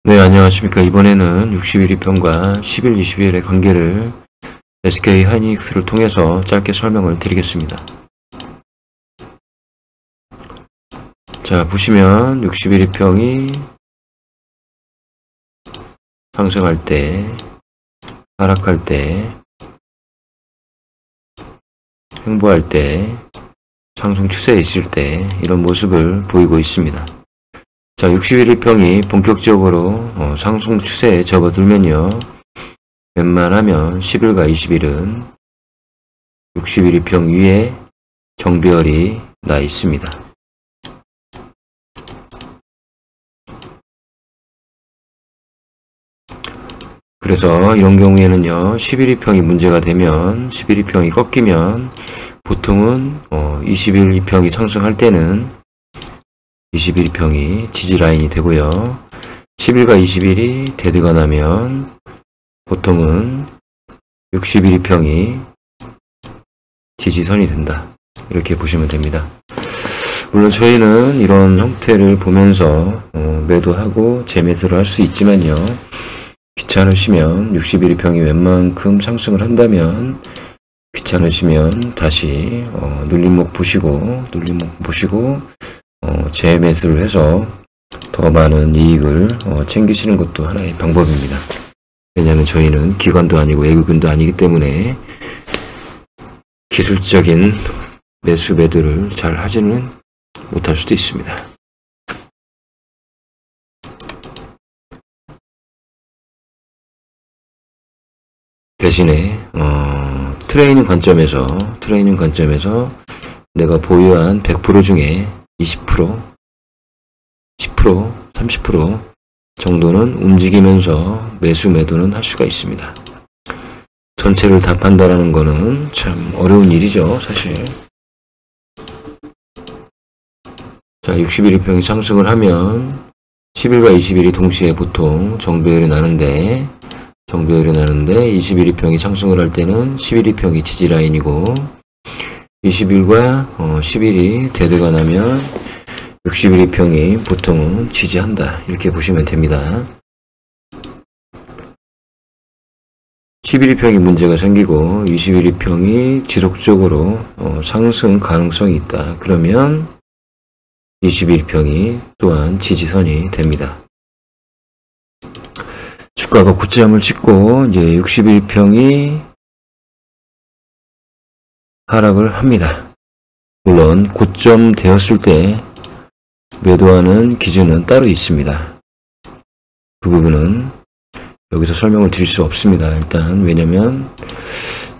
네, 안녕하십니까. 이번에는 61위편과 10일, 20일의 관계를 SK 하이닉스를 통해서 짧게 설명을 드리겠습니다. 자, 보시면 61위평이 상승할 때, 하락할 때, 횡보할 때, 상승 추세에 있을 때 이런 모습을 보이고 있습니다. 자, 61위평이 본격적으로 상승 추세에 접어들면요, 웬만하면 10일과 20일은 61위평 위에 정배열이 나 있습니다. 그래서 이런 경우에는요, 11위평이 문제가 되면, 11위평이 꺾이면 보통은 21위평이 상승할 때는 21위평이 지지라인이 되고요. 10일과 20일이 데드가 나면 보통은 61위평이 지지선이 된다. 이렇게 보시면 됩니다. 물론 저희는 이런 형태를 보면서 매도하고 재매수를 할 수 있지만요. 귀찮으시면 61위평이 웬만큼 상승을 한다면 귀찮으시면 다시 눌림목 보시고 재매수를 해서 더 많은 이익을 챙기시는 것도 하나의 방법입니다. 왜냐하면 저희는 기관도 아니고 외국인도 아니기 때문에 기술적인 매수 매도를 잘 하지는 못할 수도 있습니다. 대신에 트레이닝 관점에서 내가 보유한 100% 중에 20%, 10%, 30% 정도는 움직이면서 매수 매도는 할 수가 있습니다. 전체를 다 판단하는 거는 참 어려운 일이죠, 사실. 자, 61위평이 상승을 하면 10일과 20일이 동시에 보통 정배열이 나는데 21위평이 상승을 할 때는 11위평이 지지라인이고 20일과 10일이 데드가 나면 61위평이 보통은 지지한다. 이렇게 보시면 됩니다. 11위평이 문제가 생기고 21위평이 지속적으로 상승 가능성이 있다. 그러면 21위평이 또한 지지선이 됩니다. 주가가 고점을 찍고 이제 61위평이 하락을 합니다. 물론 고점 되었을 때 매도하는 기준은 따로 있습니다. 그 부분은 여기서 설명을 드릴 수 없습니다. 일단 왜냐면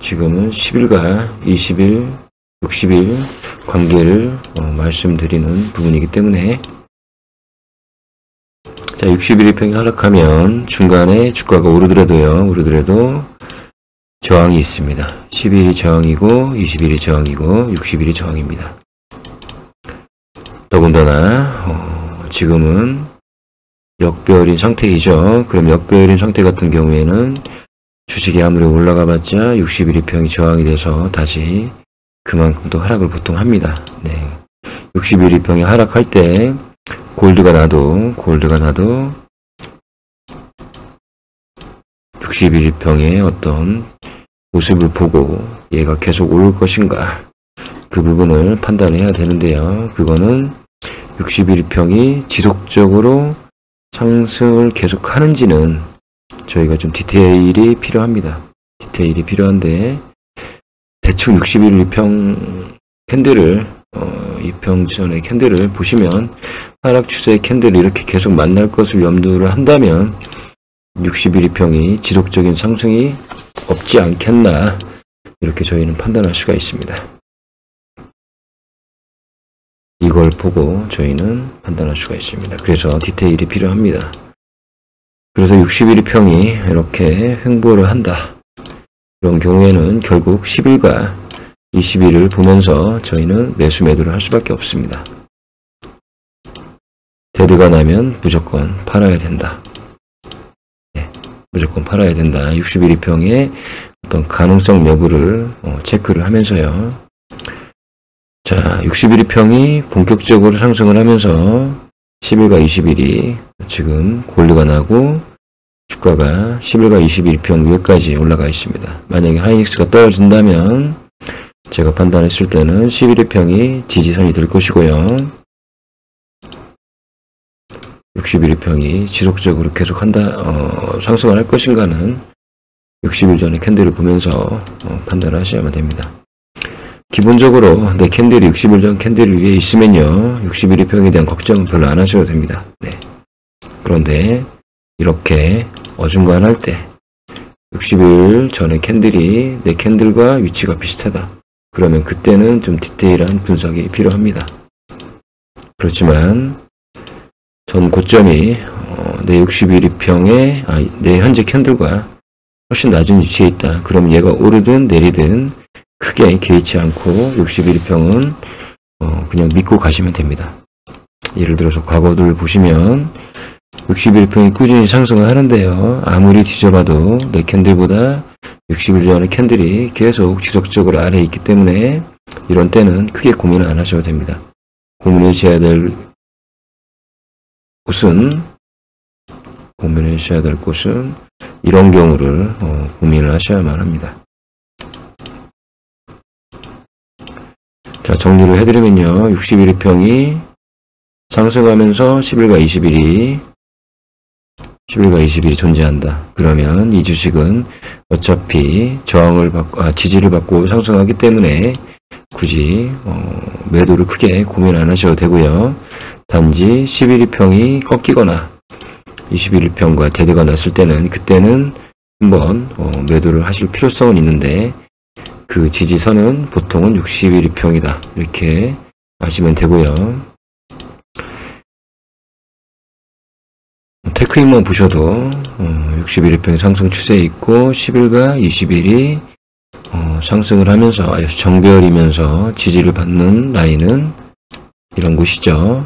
지금은 10일과 20일, 60일 관계를 말씀드리는 부분이기 때문에 자, 61위평이 하락하면 중간에 주가가 오르더라도 저항이 있습니다. 10일이 저항이고 20일이 저항이고 60일이 저항입니다. 더군다나 지금은 역배열인 상태이죠. 그럼 역배열인 상태 같은 경우에는 주식이 아무리 올라가봤자 61위평이 저항이 돼서 다시 그만큼 또 하락을 보통 합니다. 네. 61위평이 하락할 때 골드가 나도 61위평의 어떤 모습을 보고 얘가 계속 오를 것인가 그 부분을 판단해야 되는데요. 그거는 61위평이 지속적으로 상승을 계속 하는지는 저희가 좀 디테일이 필요합니다. 디테일이 필요한데 대충 61위평 캔들을 이평선의 캔들을 보시면 하락 추세의 캔들이 이렇게 계속 만날 것을 염두를 한다면 61위평이 지속적인 상승이 없지 않겠나 이렇게 저희는 판단할 수가 있습니다. 이걸 보고 저희는 판단할 수가 있습니다. 그래서 디테일이 필요합니다. 그래서 61위평이 이렇게 횡보를 한다. 그런 경우에는 결국 10일과 20일을 보면서 저희는 매수 매도를 할 수밖에 없습니다. 데드가 나면 무조건 팔아야 된다. 네, 무조건 팔아야 된다. 61위평의 어떤 가능성 여부를 체크를 하면서요. 자, 61위평이 본격적으로 상승을 하면서 10일과 20일이 지금 고리가 나고 주가가 10일과 21평 위에까지 올라가 있습니다. 만약에 하이닉스가 떨어진다면 제가 판단했을 때는 11일평이 지지선이 될 것이고요. 61일평이 지속적으로 계속 상승을 할 것인가는 60일 전의 캔들을 보면서 판단을 하셔야만 됩니다. 기본적으로 내 캔들이 60일 전 캔들 위에 있으면요, 61일평에 대한 걱정은 별로 안 하셔도 됩니다. 네. 그런데 이렇게 어중간할 때 60일 전의 캔들이 내 캔들과 위치가 비슷하다. 그러면 그때는 좀 디테일한 분석이 필요합니다. 그렇지만 전 고점이 내 61일평에 내 현재 캔들과 훨씬 낮은 위치에 있다. 그러면 얘가 오르든 내리든 크게 개의치 않고 61일평은 그냥 믿고 가시면 됩니다. 예를 들어서 과거들 보시면 61일평이 꾸준히 상승을 하는데요. 아무리 뒤져봐도 내 캔들보다 60일 전의 캔들이 계속 지속적으로 아래에 있기 때문에 이런 때는 크게 고민을 안 하셔도 됩니다. 고민하셔야 될 곳은 이런 경우를 고민을 하셔야만 합니다. 자, 정리를 해드리면요. 61일평이 상승하면서 10일과 20일이 존재한다. 그러면 이 주식은 어차피 지지를 받고 상승하기 때문에 굳이 매도를 크게 고민 안 하셔도 되고요. 단지 11일평이 꺾이거나 21일평과 대드가 났을 때는 그때는 한번 매도를 하실 필요성은 있는데 그 지지선은 보통은 61일평이다. 이렇게 아시면 되고요. 테크인만 보셔도 61일평이 상승 추세에 있고 10일과 20일이 상승을 하면서 정배열이면서 지지를 받는 라인은 이런 곳이죠.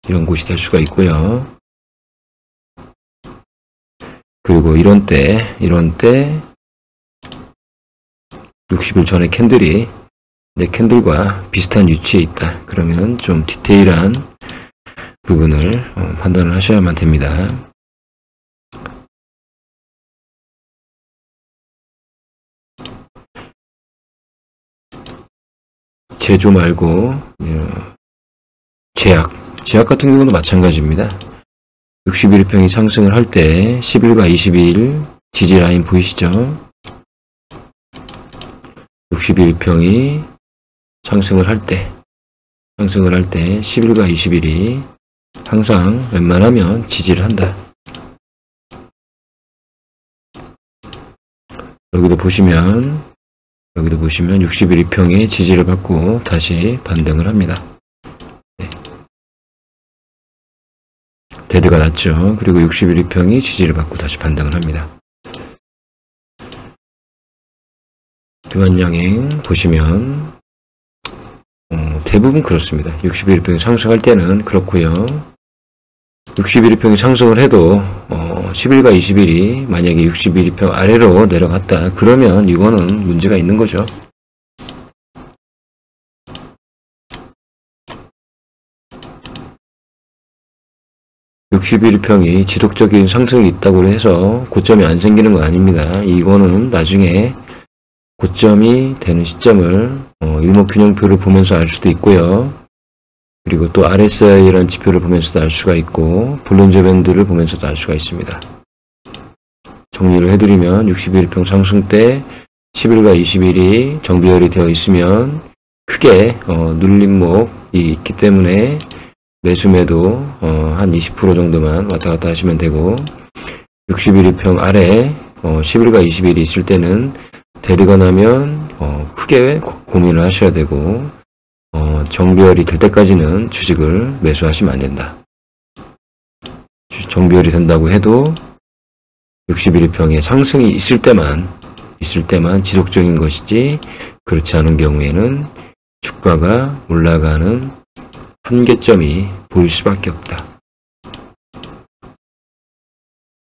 이런 곳이 될 수가 있고요. 그리고 이런 때 60일 전에 캔들이 내 캔들과 비슷한 위치에 있다. 그러면 좀 디테일한 부분을 판단을 하셔야만 됩니다. 제조 말고 제약 같은 경우도 마찬가지입니다. 61일평이 상승을 할 때 10일과 20일 지지 라인 보이시죠? 61일평이 상승을 할 때 10일과 20일이 항상 웬만하면 지지를 한다. 여기도 보시면 61일평이 지지를 받고 다시 반등을 합니다. 네. 데드가 났죠. 그리고 61일평이 지지를 받고 다시 반등을 합니다. 교환양행 보시면 대부분 그렇습니다. 61일평이 상승할 때는 그렇고요. 61일평이 상승을 해도 10일과 20일이 만약에 61일평 아래로 내려갔다. 그러면 이거는 문제가 있는 거죠. (61일평이) 지속적인 상승이 있다고 해서 고점이 안 생기는 거 아닙니다. 이거는 나중에 고점이 되는 시점을 일목균형표를 보면서 알 수도 있고요. 그리고 또 RSI라는 지표를 보면서도 알 수가 있고 볼린저 밴드를 보면서도 알 수가 있습니다. 정리를 해드리면 61일평 상승 때 10일과 20일이 정배열이 되어 있으면 크게 눌림목이 있기 때문에 매수매도 한 20% 정도만 왔다 갔다 하시면 되고 61일평 아래 10일과 20일이 있을 때는 데드가 나면 크게 고민을 하셔야 되고 정배열이 될 때까지는 주식을 매수하시면 안 된다. 정배열이 된다고 해도 61일평에 상승이 있을 때만 지속적인 것이지 그렇지 않은 경우에는 주가가 올라가는 한계점이 보일 수밖에 없다.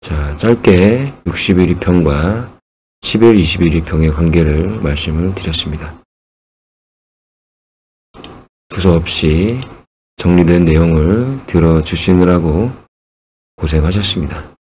자, 짧게 61일평과 10일, 21일평의 관계를 말씀을 드렸습니다. 두서없이 정리된 내용을 들어주시느라고 고생하셨습니다.